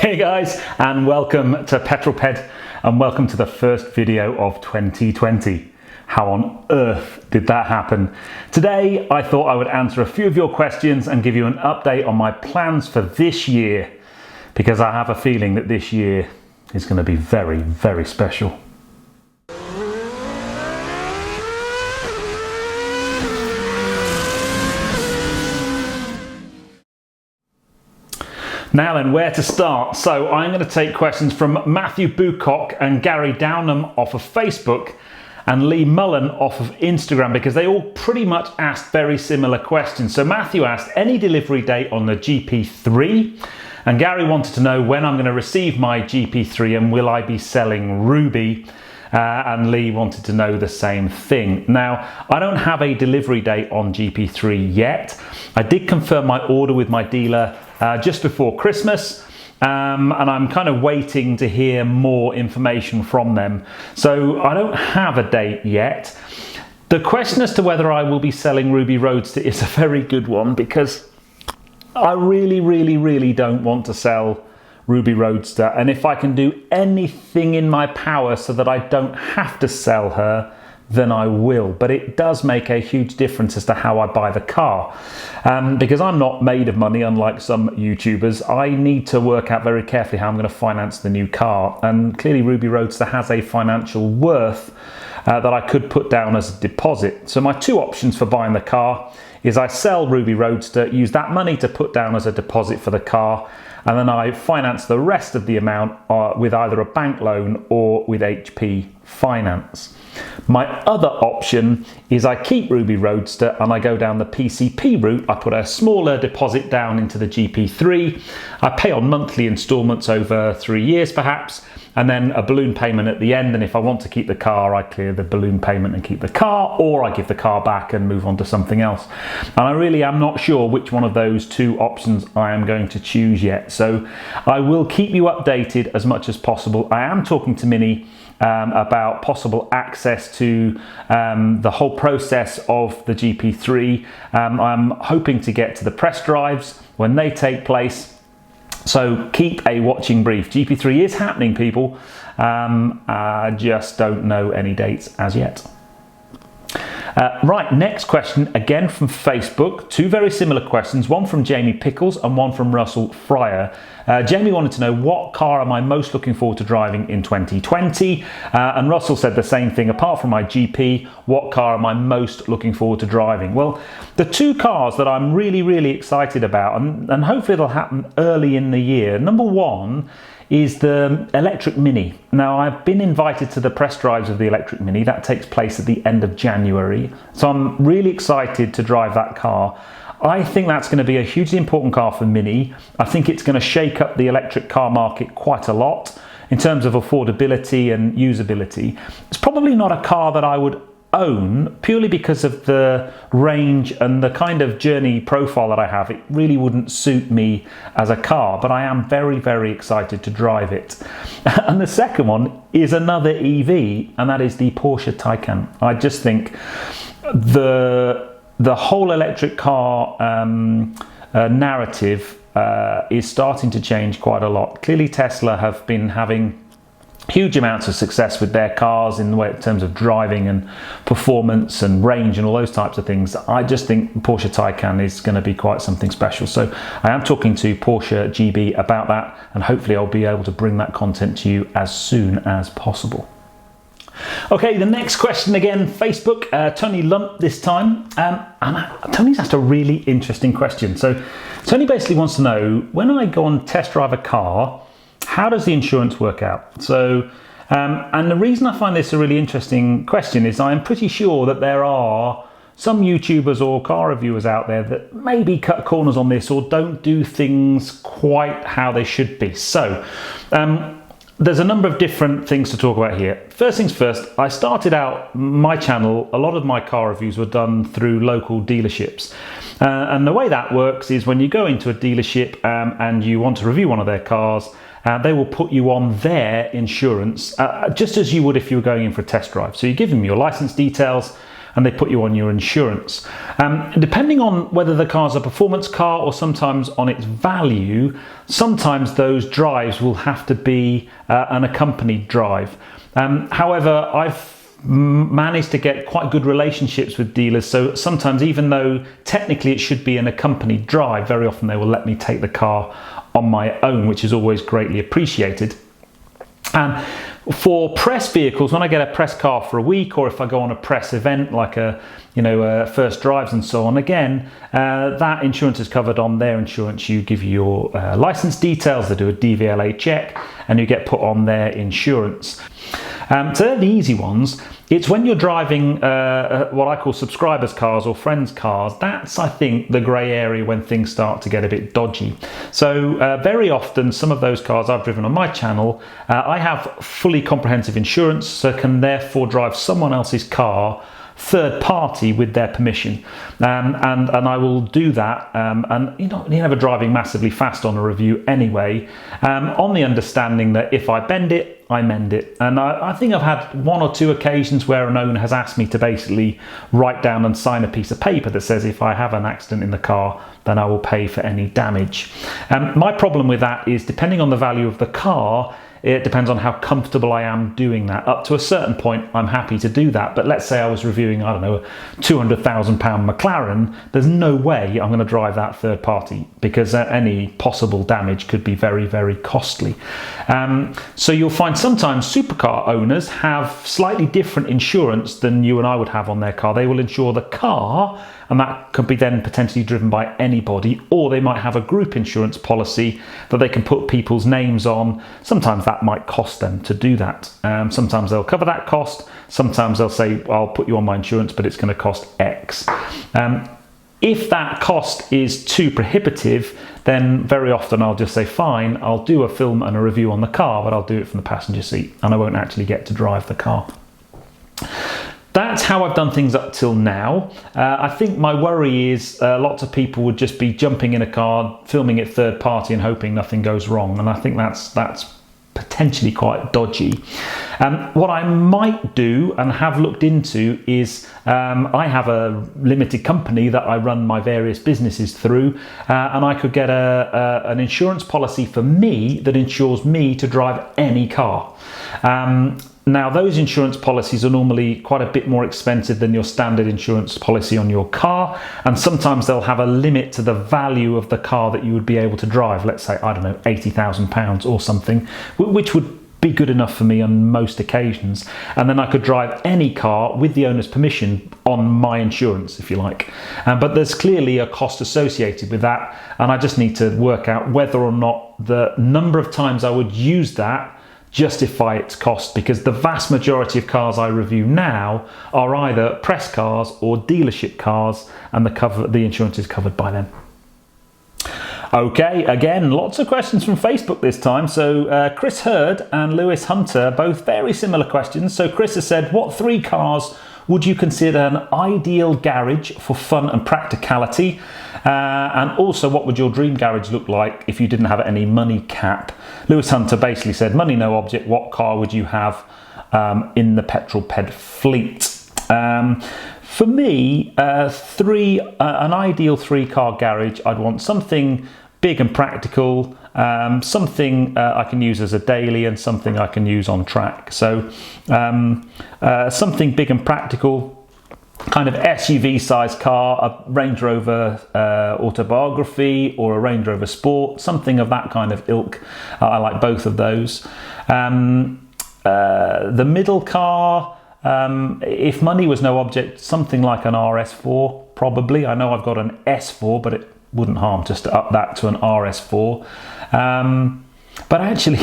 Hey guys, and welcome to Petrol and welcome to the first video of 2020. How on earth did that happen? Today I thought I would answer a few of your questions and give you an update on my plans for this year, because I have a feeling that this year is going to be very, very special. Now then, where to start? So I'm going to take questions from Matthew Bucock and Gary Downham off of Facebook and Lee Mullen off of Instagram, because they all pretty much asked very similar questions. So Matthew asked, any delivery date on the GP3? And Gary wanted to know when I'm going to receive my GP3 and will I be selling Ruby? And Lee wanted to know the same thing. Now, I don't have a delivery date on GP3 yet. I did confirm my order with my dealer just before Christmas, and I'm kind of waiting to hear more information from them. So I don't have a date yet. The question as to whether I will be selling Ruby Roadster is a very good one, because I really don't want to sell Ruby Roadster, and if I can do anything in my power so that I don't have to sell her, then I will. But it does make a huge difference as to how I buy the car, because I'm not made of money unlike some YouTubers. I need to work out very carefully how I'm going to finance the new car, and clearly Ruby Roadster has a financial worth that I could put down as a deposit. So my two options for buying the car is I sell Ruby Roadster, use that money to put down as a deposit for the car, and then I finance the rest of the amount with either a bank loan or with HP Finance. My other option is I keep Ruby Roadster and I go down the PCP route. I put a smaller deposit down into the GP3. I pay on monthly instalments over 3 years perhaps, and then a balloon payment at the end. And if I want to keep the car, I clear the balloon payment and keep the car, or I give the car back and move on to something else. And I really am not sure which one of those two options I am going to choose yet. So I will keep you updated as much as possible. I am talking to Mini about possible access to the whole process of the GP3. I'm hoping to get to the press drives when they take place. So keep a watching brief. GP3 is happening, people. I just don't know any dates as yet. Right, next question, again from Facebook. Two very similar questions, one from Jamie Pickles and one from Russell Fryer. Jamie wanted to know, what car am I most looking forward to driving in 2020? And Russell said the same thing, apart from my GP, what car am I most looking forward to driving? Well, the two cars that I'm really excited about, and hopefully it'll happen early in the year. Number one is the electric Mini. Now, I've been invited to the press drives of the electric Mini. That takes place at the end of January. So I'm really excited to drive that car. I think that's going to be a hugely important car for Mini. I think it's going to shake up the electric car market quite a lot in terms of affordability and usability. It's probably not a car that I would own, purely because of the range and the kind of journey profile that I have. It really wouldn't suit me as a car, but I am very excited to drive it. And the second one is another EV, and that is the Porsche Taycan. I just think the whole electric car narrative is starting to change quite a lot. Clearly Tesla have been having huge amounts of success with their cars in terms of driving and performance and range and all those types of things. I just think Porsche Taycan is going to be quite something special. So I am talking to Porsche GB about that, and hopefully I'll be able to bring that content to you as soon as possible. Okay, the next question again, Facebook, Tony Lump this time. Tony's asked a really interesting question. So Tony basically wants to know, when I go and test drive a car, how does the insurance work out? So, and the reason I find this a really interesting question is I'm pretty sure that there are some YouTubers or car reviewers out there that maybe cut corners on this or don't do things quite how they should be. So, there's a number of different things to talk about here. First things first, I started out my channel, a lot of my car reviews were done through local dealerships. And the way that works is when you go into a dealership and you want to review one of their cars, they will put you on their insurance, just as you would if you were going in for a test drive. So you give them your license details, and they put you on your insurance. Depending on whether the car's a performance car or sometimes on its value, sometimes those drives will have to be an accompanied drive. However, I've managed to get quite good relationships with dealers, so sometimes, even though technically it should be an accompanied drive, very often they will let me take the car on my own, which is always greatly appreciated. And for press vehicles, when I get a press car for a week, or if I go on a press event like first drives and so on, again, that insurance is covered on their insurance. You give your license details, they do a DVLA check, and you get put on their insurance. So they're the easy ones. It's when you're driving what I call subscribers' cars or friends' cars, that's, I think, the grey area when things start to get a bit dodgy. So very often, some of those cars I've driven on my channel, I have fully comprehensive insurance, so can therefore drive someone else's car third party with their permission, and I will do that, and you're never driving massively fast on a review anyway, on the understanding that if I bend it, I mend it. And I think I've had one or two occasions where an owner has asked me to basically write down and sign a piece of paper that says if I have an accident in the car, then I will pay for any damage. My problem with that is, depending on the value of the car, it depends on how comfortable I am doing that. Up to a certain point, I'm happy to do that. But let's say I was reviewing, I don't know, a £200,000 McLaren, there's no way I'm going to drive that third party, because any possible damage could be very, very costly. So you'll find sometimes supercar owners have slightly different insurance than you and I would have on their car. They will insure the car, and that could be then potentially driven by anybody, or they might have a group insurance policy that they can put people's names on. Sometimes that might cost them to do that. Sometimes they'll cover that cost. Sometimes they'll say, I'll put you on my insurance, but it's going to cost X. If that cost is too prohibitive, then very often I'll just say, fine, I'll do a film and a review on the car, but I'll do it from the passenger seat, and I won't actually get to drive the car. That's how I've done things up till now. I think my worry is lots of people would just be jumping in a car, filming it third party and hoping nothing goes wrong. And I think that's potentially quite dodgy. What I might do and have looked into is I have a limited company that I run my various businesses through, and I could get an insurance policy for me that insures me to drive any car. Now, those insurance policies are normally quite a bit more expensive than your standard insurance policy on your car, and sometimes they'll have a limit to the value of the car that you would be able to drive. Let's say, I don't know, £80,000 or something, which would be good enough for me on most occasions. And then I could drive any car with the owner's permission on my insurance, if you like. But there's clearly a cost associated with that, and I just need to work out whether or not the number of times I would use that justify its cost, because the vast majority of cars I review now are either press cars or dealership cars, and the insurance is covered by them. Okay, again, lots of questions from Facebook this time. So Chris Hurd and Lewis Hunter, both very similar questions. So Chris has said, what 3 cars would you consider an ideal garage for fun and practicality? And also, what would your dream garage look like if you didn't have any money cap? Lewis Hunter basically said, money no object, what car would you have in the Petrol Ped fleet? For me, an ideal 3-car garage, I'd want something big and practical, something I can use as a daily, and something I can use on track. So something big and practical, kind of SUV size car, a Range Rover Autobiography or a Range Rover Sport, something of that kind of ilk. I like both of those. The middle car, if money was no object, something like an RS4 probably. I know I've got an S4, but it wouldn't harm just to up that to an RS4. But actually,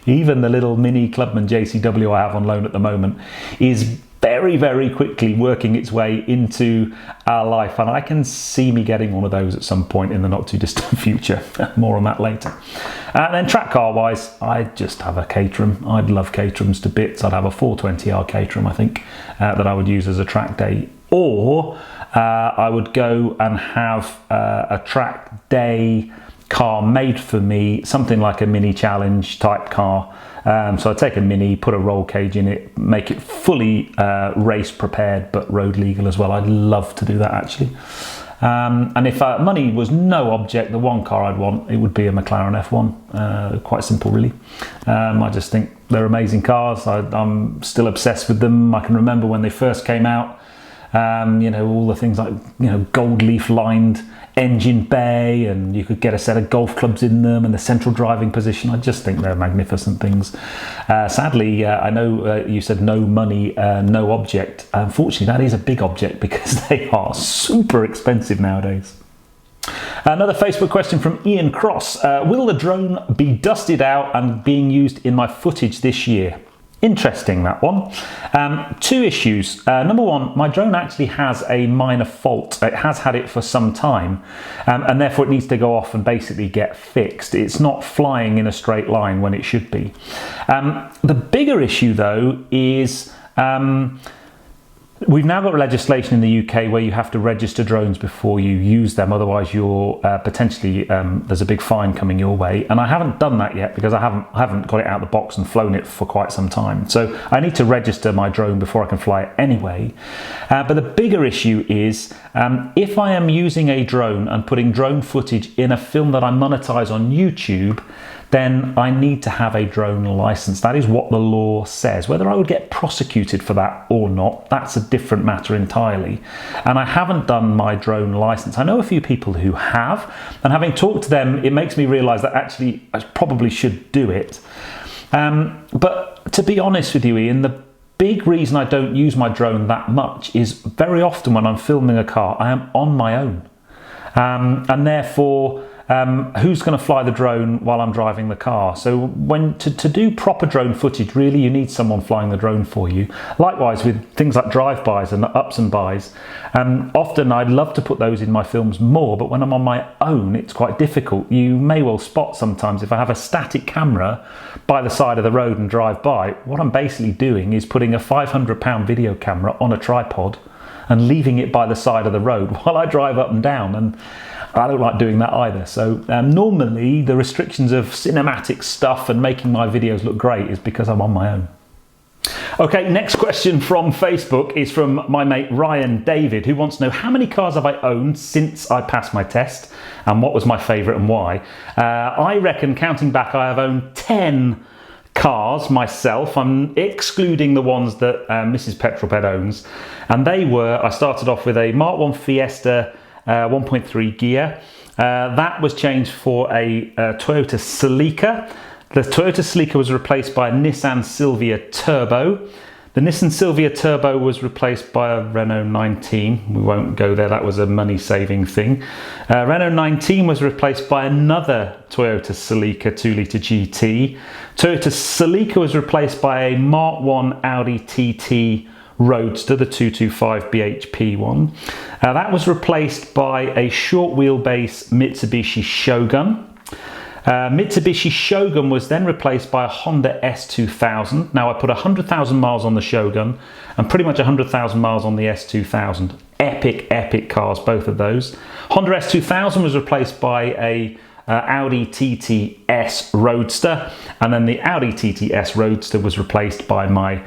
even the little mini Clubman JCW I have on loan at the moment is very, very quickly working its way into our life, and I can see me getting one of those at some point in the not too distant future. More on that later. And then track car wise, I just have a Caterham. I'd love Caterhams to bits. I'd have a 420R Caterham, I think, that I would use as a track day, or I would go and have a track day car made for me, something like a Mini Challenge type car. So I take a Mini, put a roll cage in it, make it fully race prepared but road legal as well. I'd love to do that actually. And if money was no object, the one car I'd want, it would be a McLaren F1. Quite simple really. I just think they're amazing cars. I'm still obsessed with them. I can remember when they first came out, you know, all the things like, you know, gold leaf lined engine bay, and you could get a set of golf clubs in them, and the central driving position. I just think they're magnificent things. Sadly, I know you said no money, no object. Unfortunately, that is a big object because they are super expensive nowadays. Another Facebook question from Ian Cross. Will the drone be dusted out and being used in my footage this year? Interesting, that one. Two issues. Number one, my drone actually has a minor fault. It has had it for some time, and therefore it needs to go off and basically get fixed. It's not flying in a straight line when it should be. The bigger issue though is we've now got legislation in the UK where you have to register drones before you use them, otherwise you're potentially there's a big fine coming your way. And I haven't done that yet because I haven't got it out of the box and flown it for quite some time. So I need to register my drone before I can fly it anyway. But the bigger issue is if I am using a drone and putting drone footage in a film that I monetize on YouTube, then I need to have a drone license. That is what the law says. Whether I would get prosecuted for that or not, that's a different matter entirely. And I haven't done my drone license. I know a few people who have, and having talked to them, it makes me realize that actually I probably should do it. But to be honest with you, Ian, the big reason I don't use my drone that much is very often when I'm filming a car, I am on my own. And therefore, who's going to fly the drone while I'm driving the car? So to do proper drone footage, really you need someone flying the drone for you. Likewise with things like drive-bys and ups and bys. Often I'd love to put those in my films more, but when I'm on my own it's quite difficult. You may well spot sometimes if I have a static camera by the side of the road and drive by, what I'm basically doing is putting a £500 video camera on a tripod and leaving it by the side of the road while I drive up and down, and I don't like doing that either. So normally the restrictions of cinematic stuff and making my videos look great is because I'm on my own. Okay, next question from Facebook is from my mate Ryan David, who wants to know how many cars have I owned since I passed my test and what was my favourite and why. I reckon, counting back, I have owned 10 cars myself. I'm excluding the ones that Mrs. Petrol owns, and they were, I started off with a Mark 1 Fiesta 1.3 gear. That was changed for a Toyota Celica. The Toyota Celica was replaced by a Nissan Silvia Turbo. The Nissan Silvia Turbo was replaced by a Renault 19. We won't go there, that was a money saving thing. Renault 19 was replaced by another Toyota Celica 2-litre GT. Toyota Celica was replaced by a Mark 1 Audi TT Roadster, the 225 BHP one. That was replaced by a short wheelbase Mitsubishi Shogun. Mitsubishi Shogun was then replaced by a Honda S2000. Now I put 100,000 miles on the Shogun and pretty much 100,000 miles on the S2000. Epic cars, both of those. Honda S2000 was replaced by a Audi TT-S Roadster, and then the Audi TT-S Roadster was replaced by my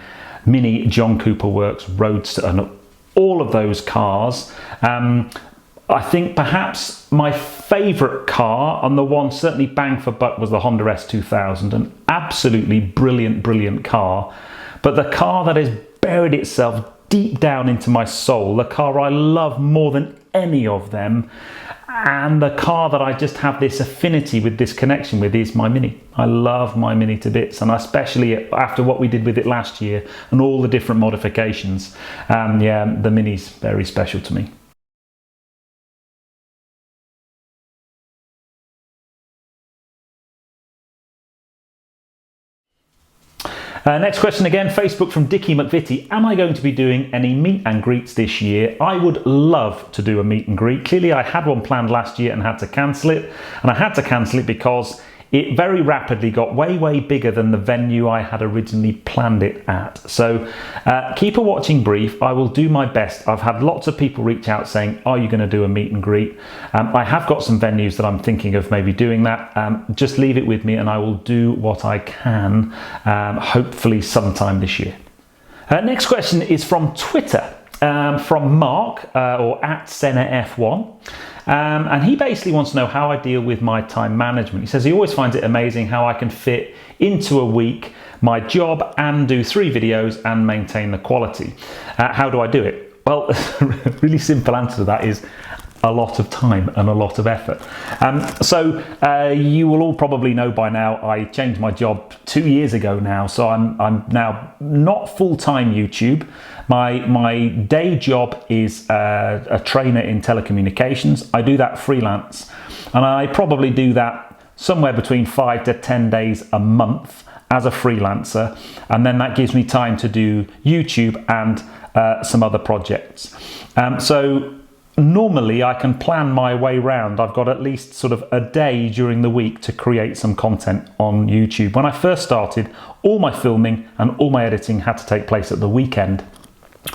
Mini John Cooper Works Roadster. And all of those cars, I think perhaps my favourite car, and the one certainly bang for buck, was the Honda S2000. An absolutely brilliant car, but the car that has buried itself deep down into my soul, the car I love more than any of them, and the car that I just have this affinity with, this connection with, is my Mini. I love my Mini to bits, and especially after what we did with it last year and all the different modifications. Yeah, the Mini's very special to me. Next question again, Facebook from Dickie McVitie. Am I going to be doing any meet and greets this year? I would love to do a meet and greet. Clearly I had one planned last year and had to cancel it. And I had to cancel it because it very rapidly got way bigger than the venue I had originally planned it at. So keep a watching brief. I will do my best. I've had lots of people reach out saying, are you going to do a meet and greet? I have got some venues that I'm thinking of maybe doing that. Just leave it with me and I will do what I can, hopefully sometime this year. Next question is from Twitter, from Mark, or at SenaF1. And he basically wants to know how I deal with my time management. He says he always finds it amazing how I can fit into a week my job and do 3 videos and maintain the quality. How do I do it? Well, really simple answer to that is a lot of time and a lot of effort. So you will all probably know by now I changed my job 2 years ago now, so I'm now not full-time YouTube. My day job is a trainer in telecommunications. I do that freelance, and I probably do that somewhere between 5 to 10 days a month as a freelancer, and then that gives me time to do YouTube and some other projects. So normally I can plan my way round. I've got at least sort of a day during the week to create some content on YouTube. When I first started, all my filming and all my editing had to take place at the weekend,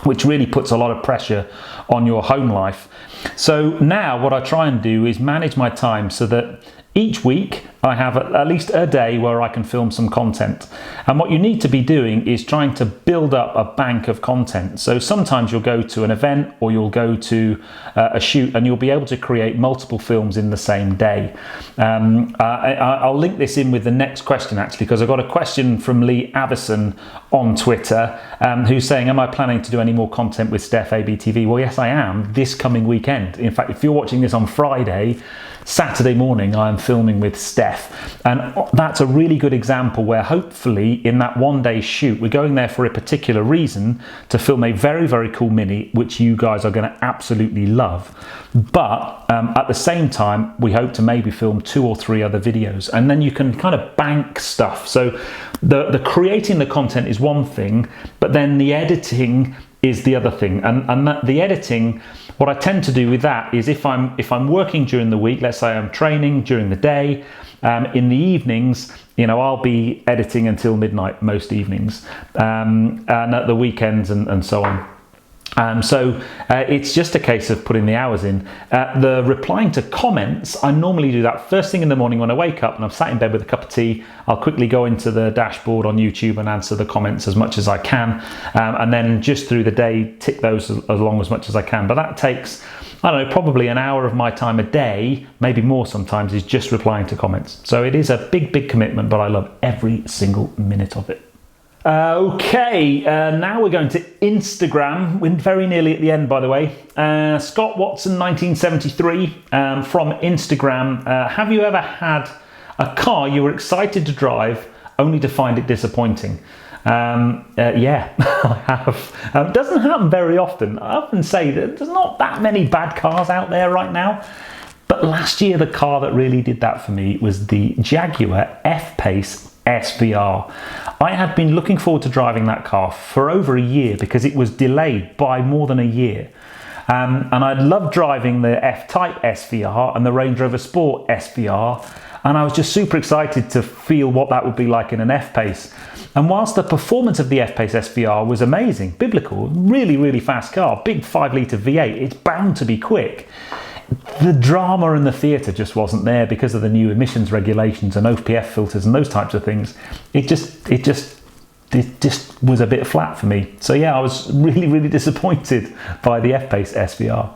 which really puts a lot of pressure on your home life. So now what I try and do is manage my time so that each week I have at least a day where I can film some content. And what you need to be doing is trying to build up a bank of content. So sometimes you'll go to an event or you'll go to a shoot and you'll be able to create multiple films in the same day. I'll link this in with the next question actually, because I've got a question from Lee Avison on Twitter who's saying, am I planning to do any more content with Steph ABTV? Well, yes, I am, this coming weekend. In fact, if you're watching this on Friday, Saturday morning I am filming with Steph, and that's a really good example where hopefully in that one-day shoot we're going there for a particular reason, to film a very cool mini which you guys are going to absolutely love, but at the same time we hope to maybe film 2 or 3 other videos, and then you can kind of bank stuff. So the creating the content is one thing, but then the editing is the other thing, and the editing, what I tend to do with that is if I'm working during the week, let's say I'm training during the day, in the evenings, you know, I'll be editing until midnight most evenings, and at the weekends and so on. So it's just a case of putting the hours in. The replying to comments, I normally do that first thing in the morning when I wake up and I'm sat in bed with a cup of tea. I'll quickly go into the dashboard on YouTube and answer the comments as much as I can, and then just through the day tick those along as much as I can. But that takes, I don't know, probably an hour of my time a day, maybe more sometimes, is just replying to comments. So it is a big commitment, but I love every single minute of it. Okay, now we're going to Instagram. We're very nearly at the end, by the way. Scott Watson 1973 from Instagram. Have you ever had a car you were excited to drive only to find it disappointing? Yeah, I have. It doesn't happen very often. I often say that there's not that many bad cars out there right now. But last year, the car that really did that for me was the Jaguar F-Pace SVR. I had been looking forward to driving that car for over a year because it was delayed by more than a year. And I loved driving the F-Type SVR and the Range Rover Sport SVR. And I was just super excited to feel what that would be like in an F-Pace. And whilst the performance of the F-Pace SVR was amazing, biblical, really fast car, big 5-litre V8, it's bound to be quick. The drama in the theatre just wasn't there because of the new emissions regulations and OPF filters and those types of things. It just was a bit flat for me. So yeah, I was really disappointed by the F-Pace SVR.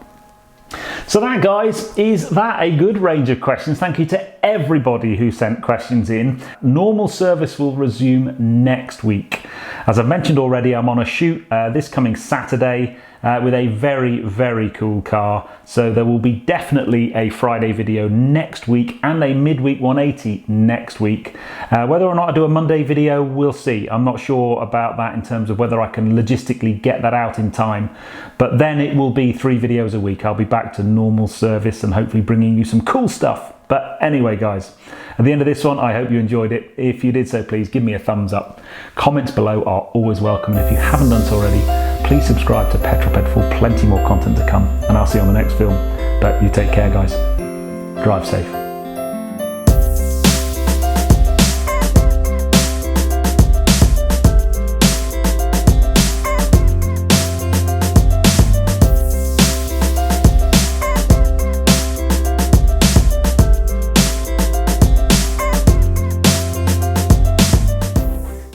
So that, guys, is that a good range of questions. Thank you to everybody who sent questions in. Normal service will resume next week. As I've mentioned already, I'm on a shoot this coming Saturday with a very cool car. So there will be definitely a Friday video next week and a midweek 180 next week. Whether or not I do a Monday video, we'll see. I'm not sure about that in terms of whether I can logistically get that out in time. But then it will be 3 videos a week. I'll be back to normal service and hopefully bringing you some cool stuff. But anyway, guys, at the end of this one, I hope you enjoyed it. If you did so, please give me a thumbs up. Comments below are always welcome. And if you haven't done so already, please subscribe to Petrol for plenty more content to come. And I'll see you on the next film. But you take care, guys. Drive safe.